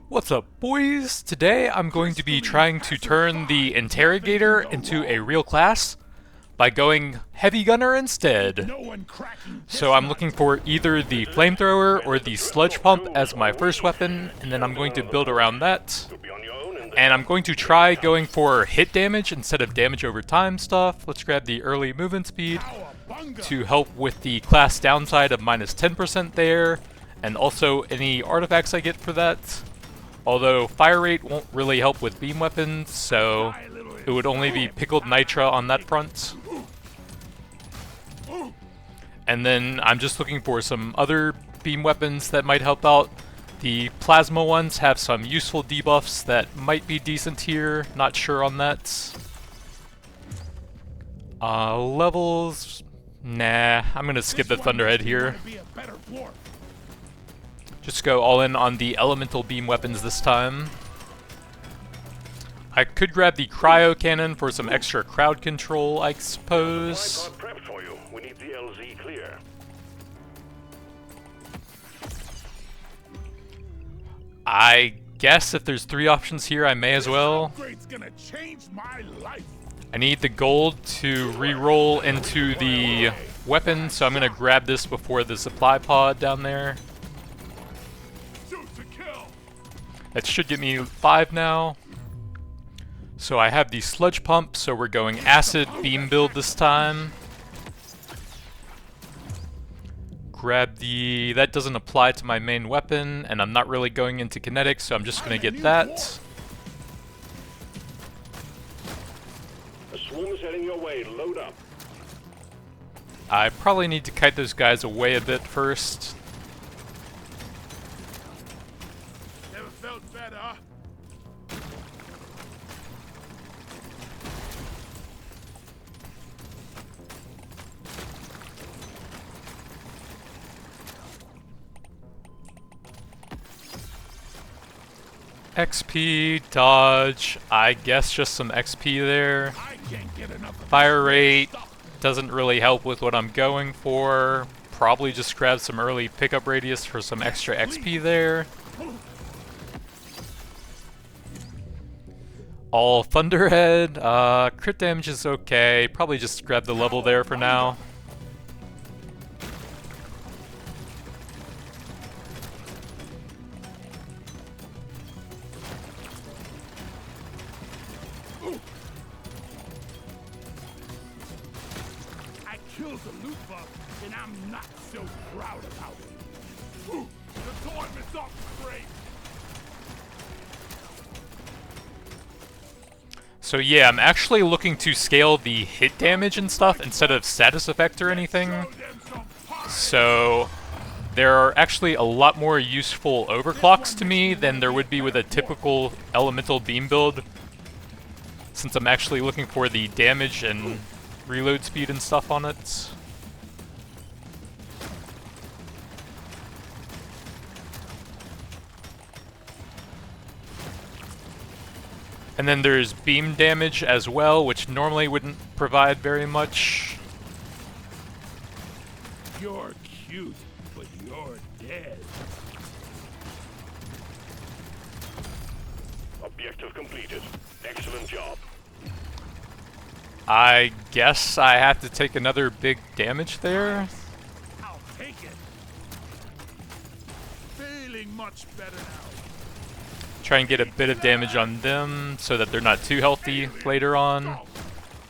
What's up, boys? Today I'm going to be trying to turn the Interrogator into a real class by going Heavy Gunner instead. So I'm looking for either the Flamethrower or the Sludge Pump as my first weapon, and then I'm going to build around that. And I'm going to try going for hit damage instead of damage over time stuff. Let's grab the early movement speed to help with the class downside of minus 10% there, and also any artifacts I get for that. Although fire rate won't really help with beam weapons, so it would only be pickled nitra on that front. And then I'm just looking for some other beam weapons that might help out. The plasma ones have some useful debuffs that might be decent here, not sure on that. Levels, nah, I'm gonna skip the Thunderhead here. Just go all in on the elemental beam weapons this time. I could grab the cryo cannon for some extra crowd control, I suppose. I guess if there's 3 options here, I may as well. I need the gold to re-roll into the weapon, so I'm gonna grab this before the supply pod down there. That should get me 5 now. So I have the sludge pump, so we're going acid beam build this time. Grab the... that doesn't apply to my main weapon, and I'm not really going into kinetics, so I'm just gonna get that. A swarm is heading your way. Load up. I probably need to kite those guys away a bit first. XP, dodge, I guess just some XP there. Fire rate doesn't really help with what I'm going for. Probably just grab some early pickup radius for some extra XP there. All Thunderhead, crit damage is okay. Probably just grab the level there for now. And I'm not so proud about it. The time is up, great. So yeah, I'm actually looking to scale the hit damage and stuff instead of status effect or anything. So there are actually a lot more useful overclocks to me than there would be with a typical elemental beam build, since I'm actually looking for the damage and reload speed and stuff on it. And then there's beam damage as well, which normally wouldn't provide very much. You're cute, but you're dead. Objective completed. Excellent job. I guess I have to take another big damage there. I'll take it. Feeling much better now. Try and get a bit of damage on them so that they're not too healthy later on.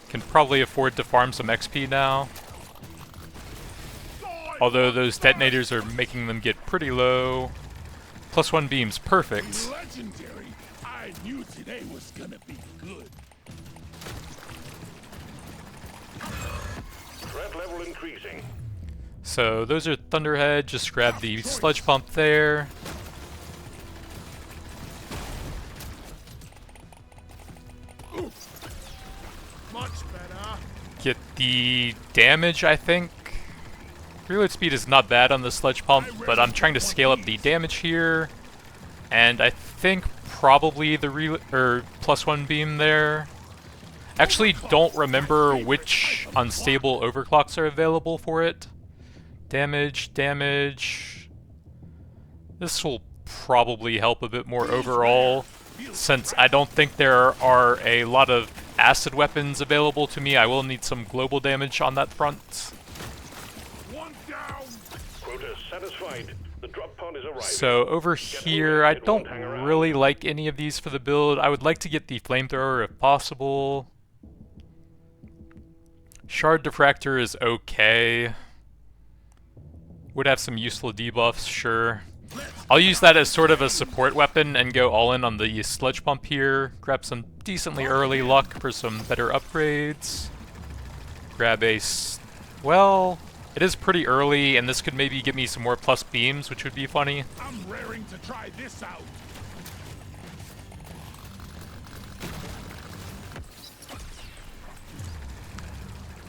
Can probably afford to farm some XP now. Although those detonators are making them get pretty low. +1 beam's perfect. Legendary. I knew today was gonna be good. Threat level increasing. So those are Thunderhead, just grab the sludge pump there. Much better. Get the damage, I think. Reload speed is not bad on the sludge pump, but I'm trying to scale up the damage here. And I think probably the +1 beam there. Actually, don't remember which unstable overclocks are available for it. Damage, damage. This will probably help a bit more overall, since I don't think there are a lot of acid weapons available to me. I will need some global damage on that front. One down. Quota satisfied. The drop pod is arriving. So over here, I don't really like any of these for the build. I would like to get the flamethrower if possible. Shard diffractor is okay. Would have some useful debuffs, sure. I'll use that as sort of a support weapon and go all in on the sludge pump here. Grab some decently early luck for some better upgrades. Grab a... well, it is pretty early, and this could maybe give me some more plus beams, which would be funny. I'm raring to try this out.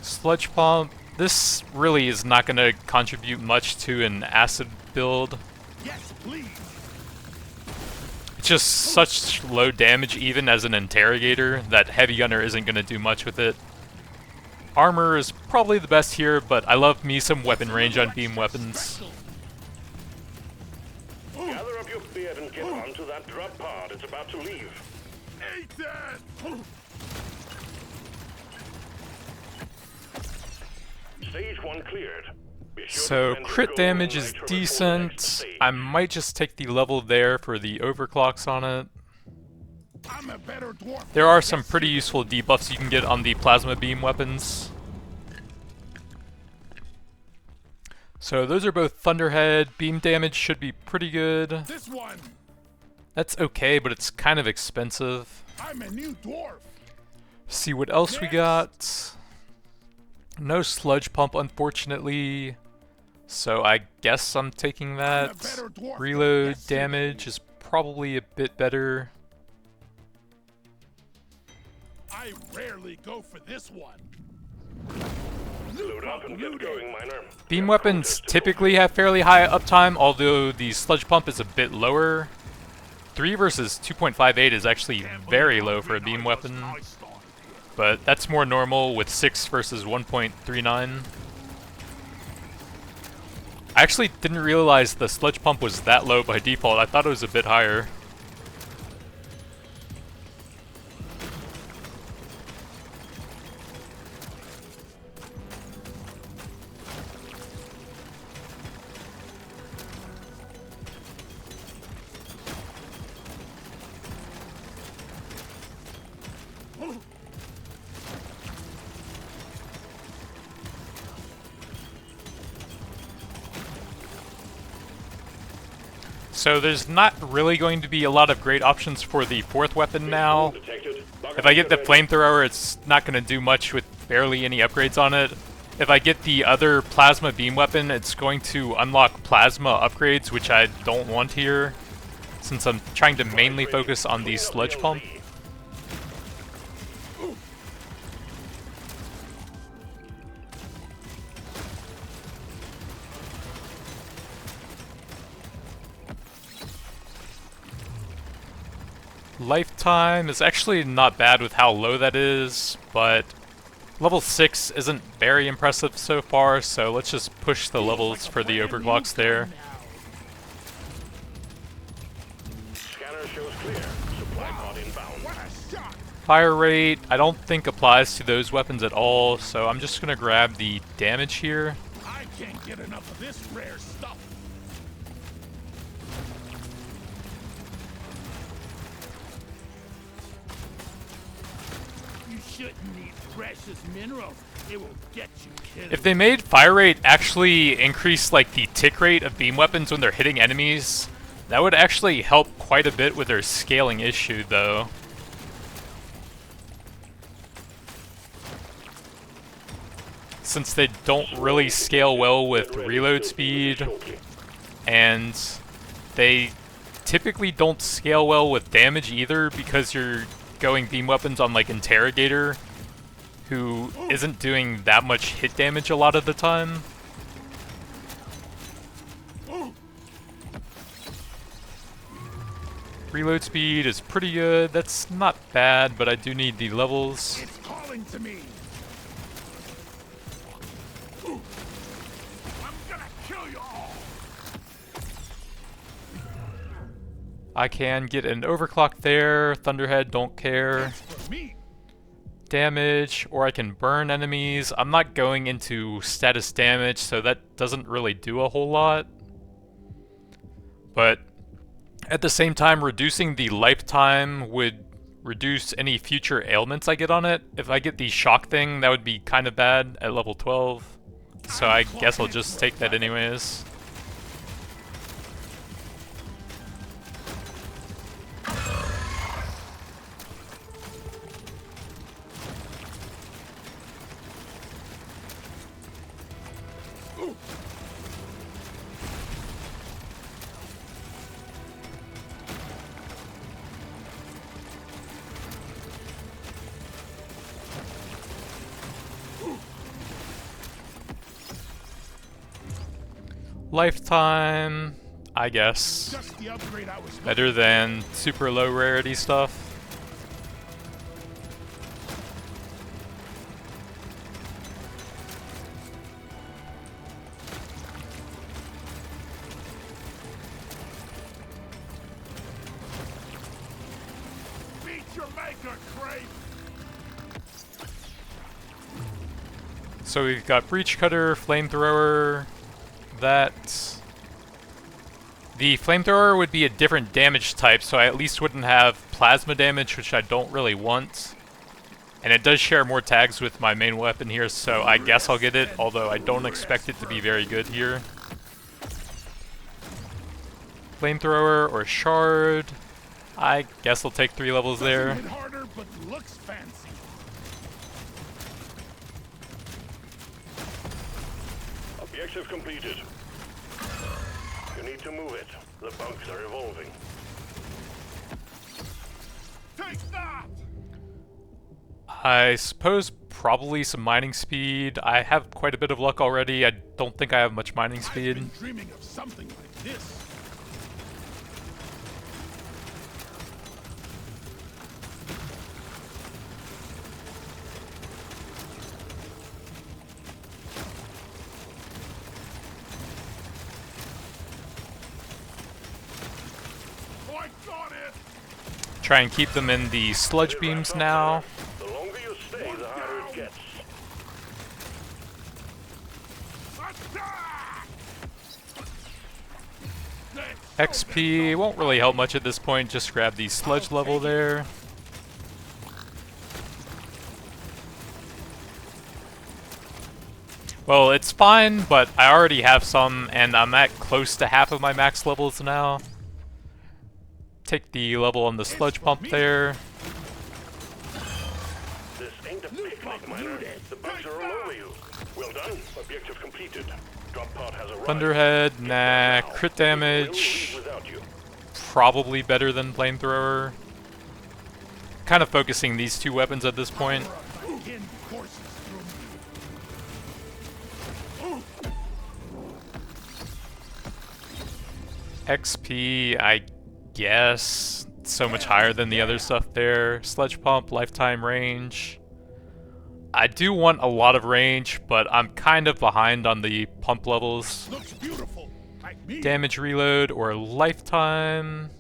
Sludge pump. This really is not going to contribute much to an acid build. Yes, please. It's just such low damage even as an interrogator that heavy gunner isn't going to do much with it. Armor is probably the best here, but I love me some weapon range on beam weapons. Gather up your beard and get onto that drop pod. It's about to leave. Ethan! Stage 1 cleared. Be sure So to defend crit your damage goal is nitro decent. next stage. I might just take the level there for the overclocks on it. I'm a better dwarf. There are some pretty useful debuffs you can get on the plasma beam weapons. So those are both Thunderhead. Beam damage should be pretty good. This one. That's okay, but it's kind of expensive. I'm a new dwarf. See what else we got. No sludge pump, unfortunately. So I guess I'm taking that. Reload damage is probably a bit better. I rarely go for this one. Load up and get going, miner. Beam weapons typically have fairly high uptime, although the sludge pump is a bit lower. 3 versus 2.58 is actually very low for a beam weapon, but that's more normal with 6 versus 1.39. I actually didn't realize the sludge pump was that low by default. I thought it was a bit higher. So there's not really going to be a lot of great options for the 4th weapon now. If I get the flamethrower, it's not going to do much with barely any upgrades on it. If I get the other plasma beam weapon, it's going to unlock plasma upgrades, which I don't want here, since I'm trying to mainly focus on the sludge pump. Lifetime is actually not bad with how low that is, but level 6 isn't very impressive so far, so let's just push the levels for the overclocks there. Scanner shows clear. Supply pod inbound. Fire rate, I don't think applies to those weapons at all, so I'm just gonna grab the damage here. I can't get enough of this rare stuff. You shouldn't need precious minerals. It will get you killed. If they made fire rate actually increase like the tick rate of beam weapons when they're hitting enemies, that would actually help quite a bit with their scaling issue though. Since they don't really scale well with reload speed, and they typically don't scale well with damage either because you're going beam weapons on like Interrogator, who isn't doing that much hit damage a lot of the time. Reload speed is pretty good. That's not bad, but I do need the levels. It's calling to me. I'm gonna kill you all. I can get an overclock there. Thunderhead, don't care. For me. Damage, or I can burn enemies. I'm not going into status damage, so that doesn't really do a whole lot. But at the same time, reducing the lifetime would reduce any future ailments I get on it. If I get the shock thing, that would be kind of bad at level 12. So I guess I'll just take that anyways. Lifetime, I guess. Just the upgrade I was Better than super low rarity stuff. Beat your maker, Crave. So we've got Breach Cutter, Flamethrower, that. The Flamethrower would be a different damage type, so I at least wouldn't have plasma damage, which I don't really want. And it does share more tags with my main weapon here, so I guess I'll get it, although I don't expect it to be very good here. Flamethrower or Shard. I guess I'll take 3 levels there. Hit harder, but looks fancy. Objective completed. You need to move it. The bugs are evolving. Take that! I suppose probably some mining speed. I have quite a bit of luck already. I don't think I have much mining I've speed. been dreaming of something like this. I got it! Try and keep them in the sludge beams now. The longer you stay, the harder it gets. Attack! XP won't really help much at this point, just grab the sludge level there. Well, it's fine, but I already have some, and I'm at close to half of my max levels now. Take the level on the sludge pump there. This ain't a picnic, miner. The bugs are all over you. Well done. Objective completed. Drop pod has arrived. Thunderhead, nah. Crit We'll damage, leave without you. probably better than Flamethrower. Kind of focusing these 2 weapons at this point. Again, courses through me. XP, I guess. So much higher than the other stuff there. Sledge pump, lifetime range. I do want a lot of range, but I'm kind of behind on the pump levels. Looks beautiful. Like me. Damage reload or lifetime.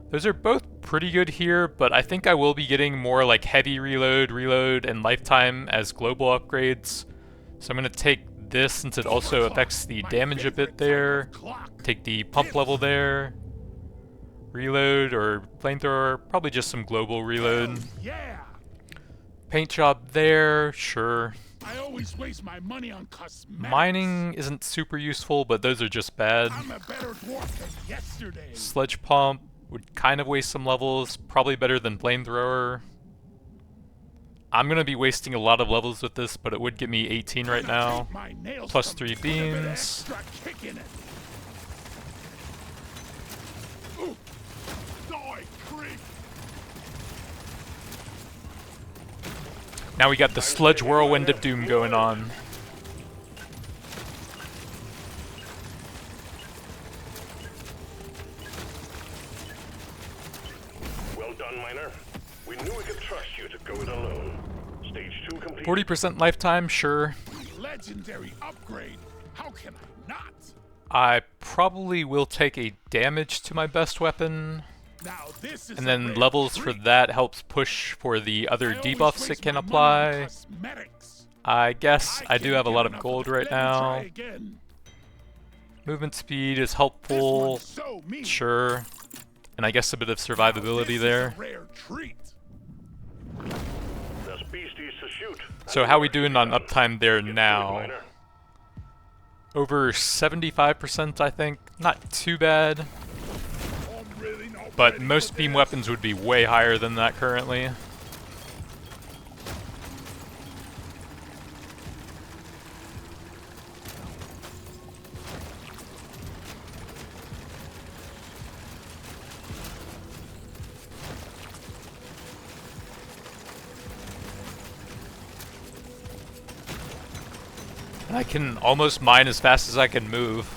Those are both pretty good here, but I think I will be getting more like heavy reload, and lifetime as global upgrades. So I'm going to take this since it also affects the damage a bit there. Take the pump level there. Reload or flamethrower, probably just some global reload. Yeah. Paint job there, sure. I always waste my money on cosmetics. Mining isn't super useful, but those are just bad. I'm a better dwarf than yesterday. Sledge pump would kind of waste some levels, probably better than flamethrower. I'm gonna be wasting a lot of levels with this, but it would get me 18 right now. Plus 3 beams. Now we got the sludge whirlwind of doom going on. Well done, miner. We knew we could trust you to go it alone. Stage 2 complete. 40% lifetime, sure. Legendary upgrade. How can I not? I probably will take a damage to my best weapon. Now this is And a then rare levels for treat. that helps push for the other I always debuffs it waste can my money on apply. cosmetics. I guess I do can't have a get lot of enough gold it. right Let me try now. again. Movement speed is This helpful, one's so mean. sure. And I guess a bit of Now survivability this there. is a rare treat. There's beasties to shoot. So how we doing on uptime there now? Miner. Over 75%, I think. Not too bad. I'm really not But ready most for beam this. weapons would be way higher than that currently. I can almost mine as fast as I can move.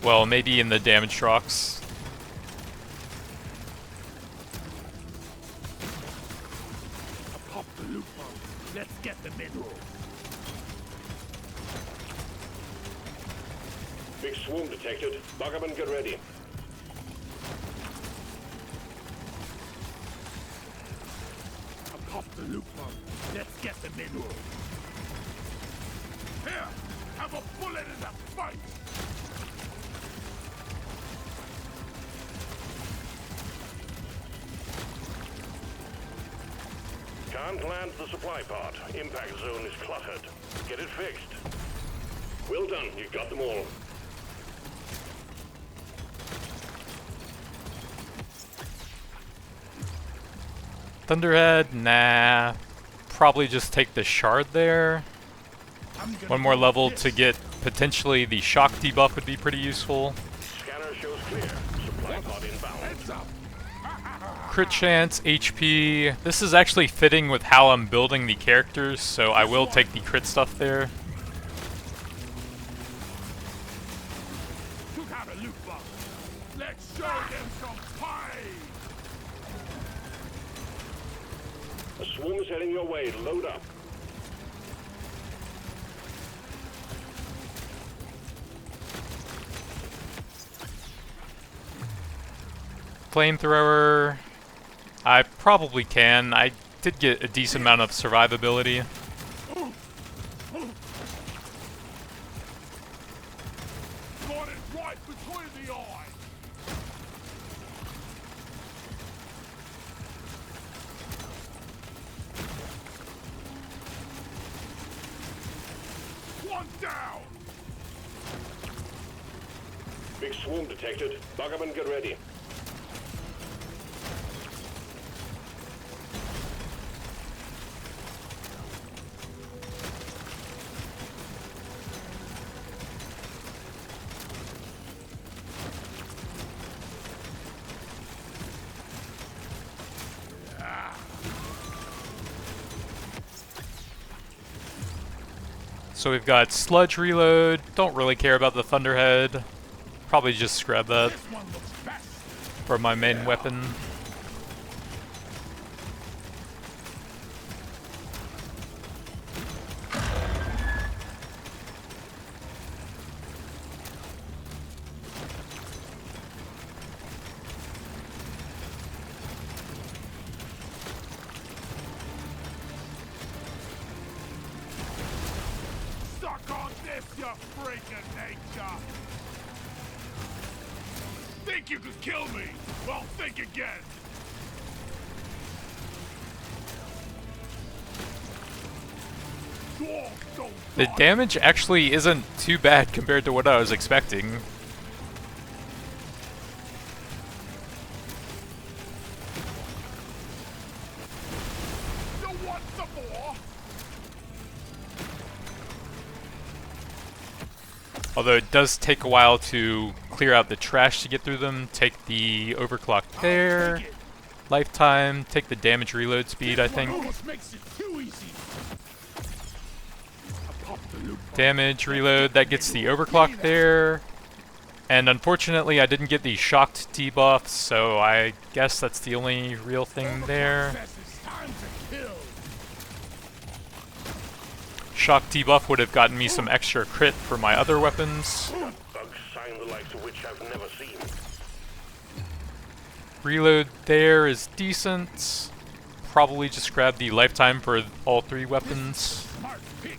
Well, maybe in the damage rocks. Pop the loophole. Let's get the mineral. Big swarm detected. Buggerman, get ready. Pop the loophole. Let's get the mineral. Here, have a bullet in the fight. Can't land the supply pod. Impact zone is cluttered. Get it fixed. Well done. You got them all. Thunderhead? Nah. Probably just take the shard there. One more level to get potentially the shock debuff would be pretty useful. Scanner shows clear. Supply pod inbound. Heads up. Crit chance, HP. This is actually fitting with how I'm building the characters, so I will take the crit stuff there. Took out a loot box. Let's show them some pie. A swarm is heading your way. Load up. Flamethrower. I probably can. I did get a decent amount of survivability. Got it right between the eyes. One down. Big swarm detected. Buggerman, get ready. So we've got Sludge reload. Don't really care about the Thunderhead. Probably just grab that This one looks best. for my main weapon. Suck on this, you freak of nature! Think you could kill me? Well, think again! Dwarf don't The die. damage actually isn't too bad compared to what I was expecting. You want some more? Although it does take a while to clear out the trash to get through them. Take the overclock there. Take it. Lifetime. Take the damage reload speed, I This one think. almost makes it too easy. I pop the loop box. Damage reload. That gets the overclock there. And unfortunately, I didn't get the shocked debuff, so I guess that's the only real thing there. Says it's time to kill. Shock debuff would have gotten me some extra crit for my other weapons. A likes of which I've never seen. Reload there is decent. Probably just grab the lifetime for all 3 weapons. Smart pick.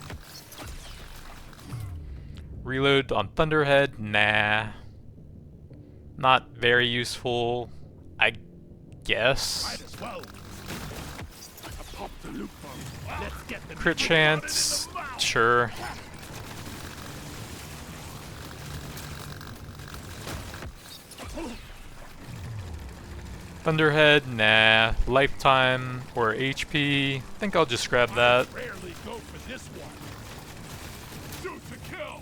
Reload on Thunderhead, nah. Not very useful, I guess. Might as well. I popped the loop bomb. Let's get the Crit chance, sure. Thunderhead, nah. Lifetime or HP, I think I'll just grab that. Rarely go for this one. Shoot to kill.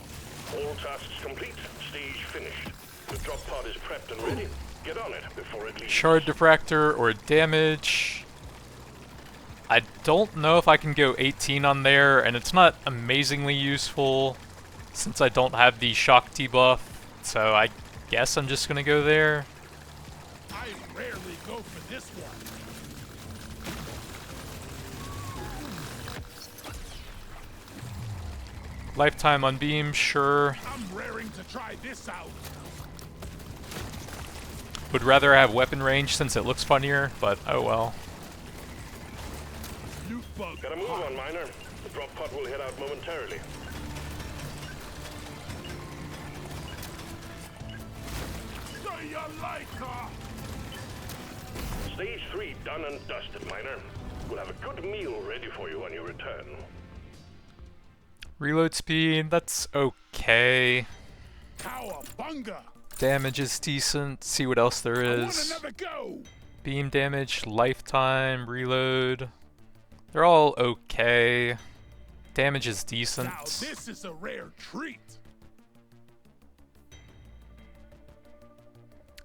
All tasks complete. Stage finished. The drop pod is prepped and ready. Get on it before it leaves. Shard diffractor or damage. I don't know if I can go 18 on there, and it's not amazingly useful since I don't have the shock debuff, so I guess I'm just gonna go there. I rarely go for this one. Lifetime on beam, sure. I'm raring to try this out. Would rather have weapon range since it looks funnier, but oh well. Loot bug. Gotta move on, Miner. The drop pod will head out momentarily. Say you like her. Stage 3 done and dusted, Miner. We'll have a good meal ready for you on your return. Reload speed, that's okay. Cowabunga. Damage is decent. See what else there I want is. another go. Beam damage, lifetime, reload. They're all okay. Damage is decent. Now this is a rare treat.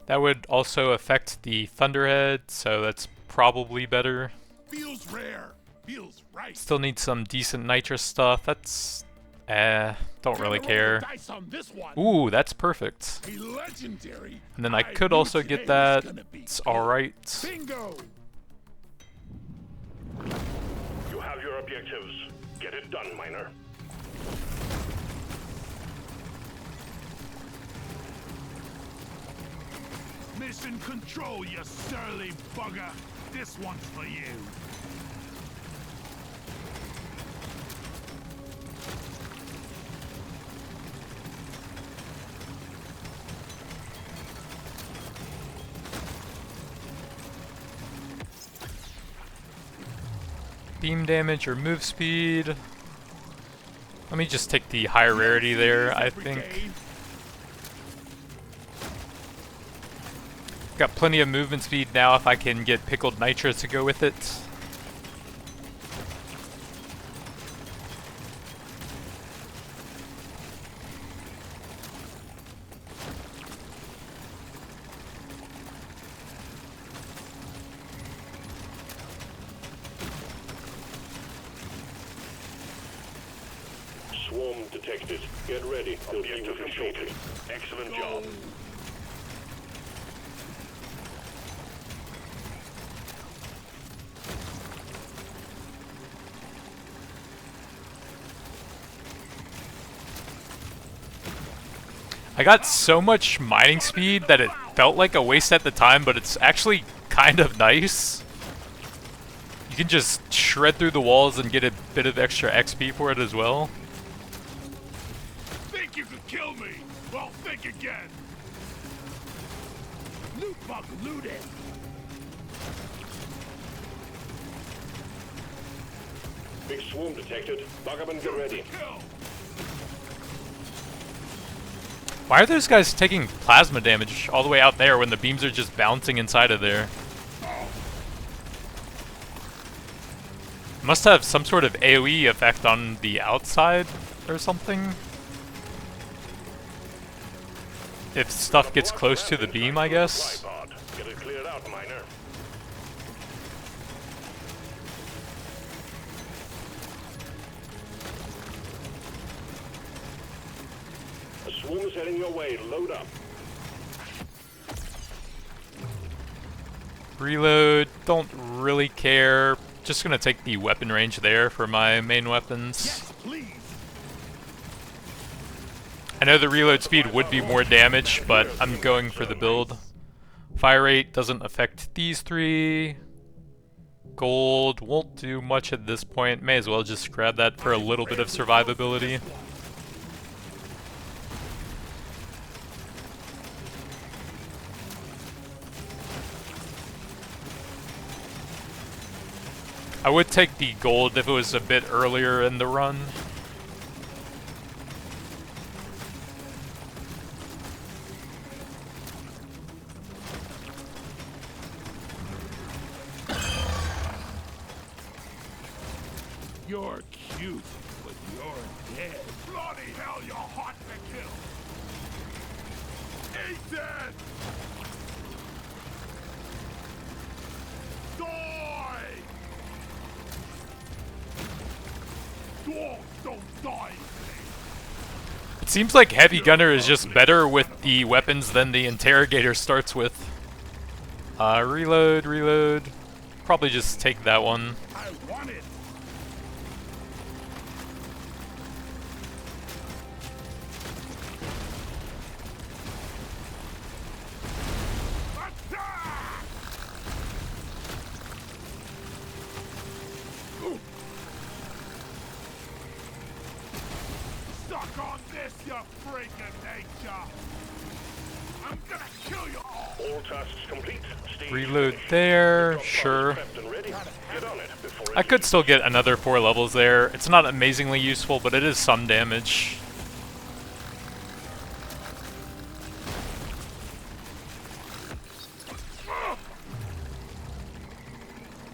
That would also affect the Thunderhead, so that's probably better. Feels rare. Feels right. Still need some decent nitrous stuff. That's don't really care. Dice on this one. Ooh, that's perfect. A legendary. And then I could knew also today get that. was gonna be It's good. alright. Bingo. You have your objectives. Get it done, Miner. Mission control, you surly bugger. This one's for you. Beam damage or move speed. Let me just take the higher rarity there, I think. Got plenty of movement speed now if I can get pickled nitro to go with it. Swarm detected. Get ready. Objective completed. Excellent job. I got so much mining speed that it felt like a waste at the time, but it's actually kind of nice. You can just shred through the walls and get a bit of extra XP for it as well. Think you could kill me? Well, think again. Loot bug looted. Big swarm detected. Buggerman, get ready. Kill. Why are those guys taking plasma damage all the way out there when the beams are just bouncing inside of there? Must have some sort of AoE effect on the outside or something. If stuff gets close to the beam, I guess. Get it cleared out, Miner. A swarm is heading your way. Load up. Reload, don't really care. Just gonna take the weapon range there for my main weapons. Yes, please. I know the reload speed would be more damage, but I'm going for the build. Fire rate doesn't affect these three. Gold won't do much at this point. May as well just grab that for a little bit of survivability. I would take the gold if it was a bit earlier in the run. You're cute, but you're dead. Bloody hell, you're hot to kill. Ethan! Die! Dwarves don't die. It seems like Heavy Gunner is just better with the weapons than the Interrogator starts with. Reload. Probably just take that one. I want it. Suck on this, you freak of nature! I'm gonna kill you all! All tasks complete. Stage Reload finished. there, Drop pod is sure. prepped and ready. Get on it before I it could still get another 4 levels there. It's not amazingly useful, but it is some damage.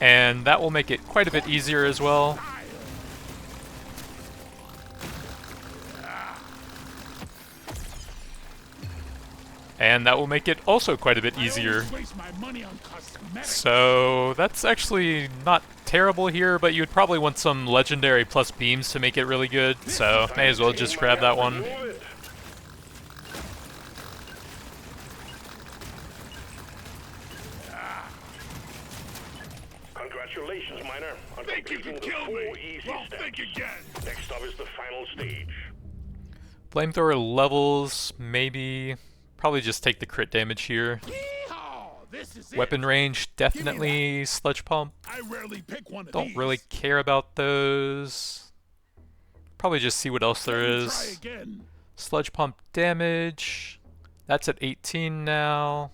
And that will make it quite a bit easier as well. And that will make it also quite a bit easier. Waste my money on cosmetics. So that's actually not terrible here, but you would probably want some legendary plus beams to make it really good. So may as well just grab that one. Move it. Congratulations, Miner, on Think you completing can the kill 4 me? easy Well, steps. think again. Next up is the final stage. Flamethrower levels, maybe. Probably just take the crit damage here. Yeehaw! This is Weapon it. range, definitely sludge pump. I rarely pick one of Don't these. really care about those. Probably just see what else there Try is. again. Sludge pump damage. That's at 18 now.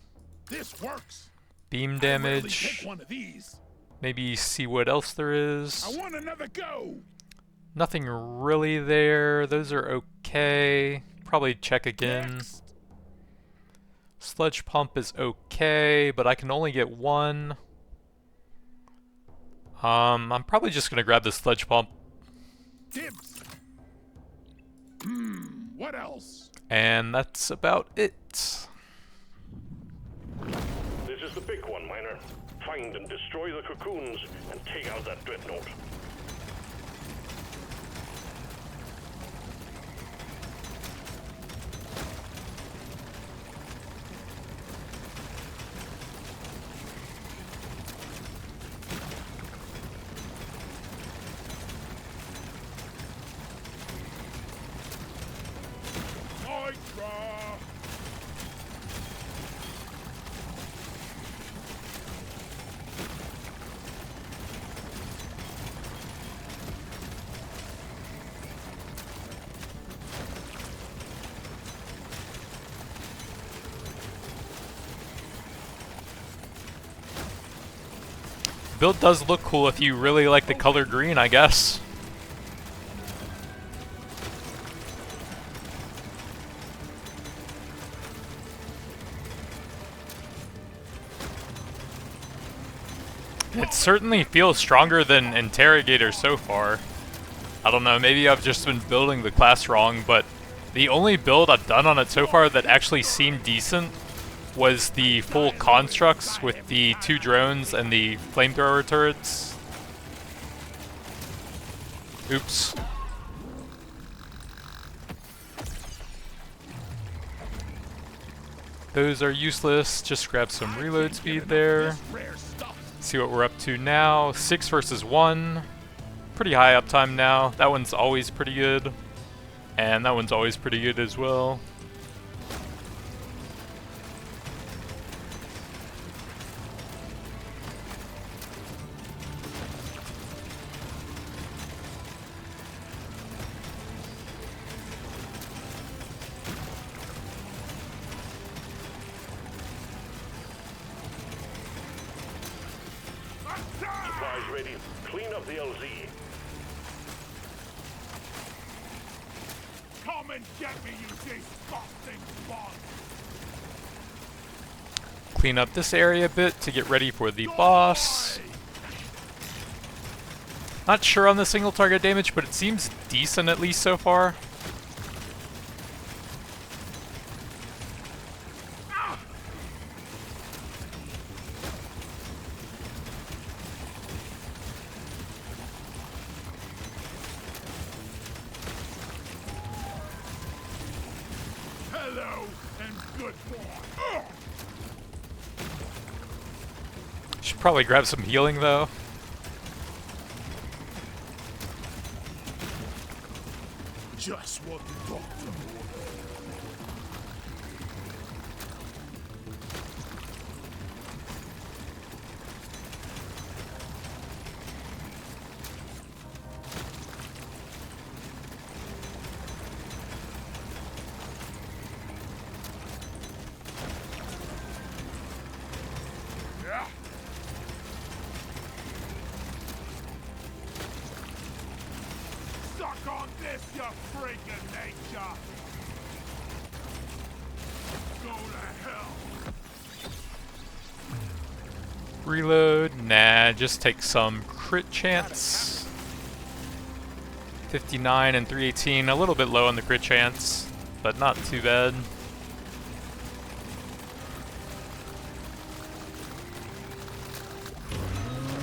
This works. Beam I rarely damage. pick one of these. Maybe see what else there is. I want another go. Nothing really there. Those are okay. Probably check again. Next. Sludge pump is okay, but I can only get one. I'm probably just gonna grab the sludge pump, Dibs. What else? and that's about it. This is the big one, Miner. Find and destroy the cocoons and take out that dreadnought. Nitra. Build does look cool if you really like the color green, I guess. It certainly feels stronger than Interrogator so far. I don't know, maybe I've just been building the class wrong, but the only build I've done on it so far that actually seemed decent was the full constructs with the 2 drones and the flamethrower turrets. Oops. Those are useless, just grab some reload speed there. Rare stuff. See what we're up to now. 6 versus 1. Pretty high uptime now. That one's always pretty good. And that one's always pretty good as well. Supplies ready. Clean up the LZ. Come and get me, you disgusting bug! Clean up this area a bit to get ready for the boss. Not sure on the single target damage, but it seems decent at least so far. Hello and good boy. Should probably grab some healing though. Just what the doctor ordered. Yeah. Suck on this, you freaking nature! Go to hell! Reload. Nah, just take some crit chance. 59 and 318, a little bit low on the crit chance, but not too bad.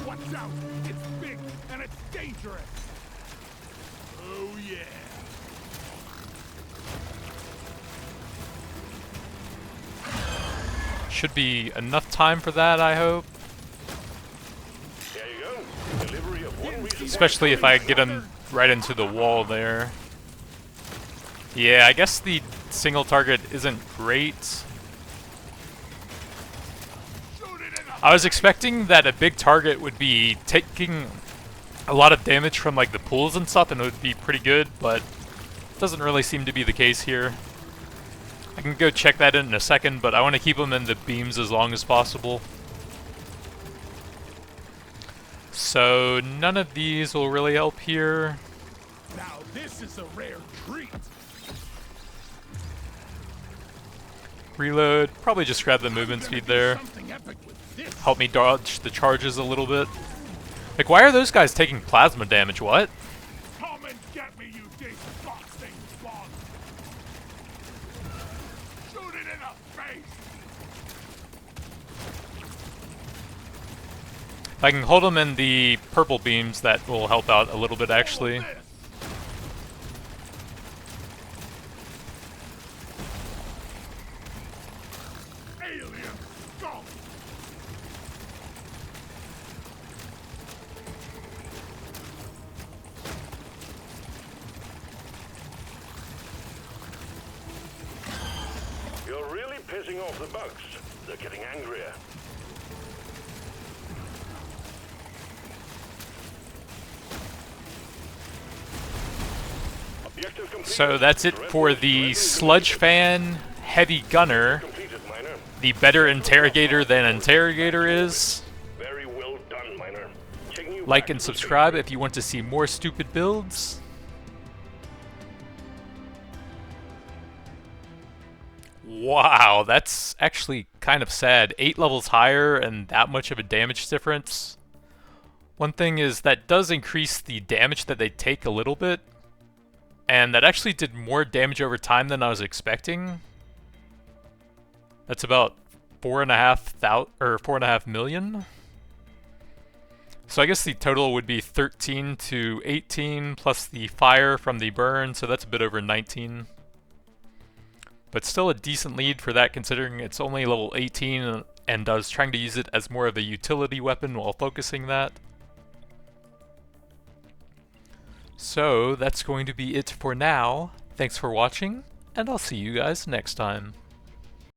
Watch out! It's big and it's dangerous! Oh yeah! Should be enough time for that, I hope. There you go. Delivery of one resupply. Especially if I get him right into the wall there. Yeah, I guess the single target isn't great. Shoot it in the I was expecting that a big target would be taking a lot of damage from like the pools and stuff and it would be pretty good, but it doesn't really seem to be the case here. I can go check that in a second, but I want to keep them in the beams as long as possible. So none of these will really help here. Now this is a rare treat. Reload, probably just grab the movement speed there. Something epic with this. Help me dodge the charges a little bit. Like, why are those guys taking plasma damage? What? Come and get me, you disgusting bug! Shoot it in the face! If I can hold them in the purple beams, that will help out a little bit actually. Follow this. Alien scum! You're really pissing off the bugs. They're getting angrier. Objective completed. So that's it for the Sludge Fan Heavy Gunner. Completed, Miner. The better interrogator than interrogator is. Very well done, Miner. Checking you Like back and to the subscribe station. if you want to see more stupid builds. Wow, that's actually kind of sad. 8 levels higher and that much of a damage difference. One thing is that does increase the damage that they take a little bit. And that actually did more damage over time than I was expecting. That's about 4.5 million. So I guess the total would be 13 to 18 plus the fire from the burn, so that's a bit over 19. But still a decent lead for that considering it's only level 18 and I was trying to use it as more of a utility weapon while focusing that. So that's going to be it for now. Thanks for watching, and I'll see you guys next time.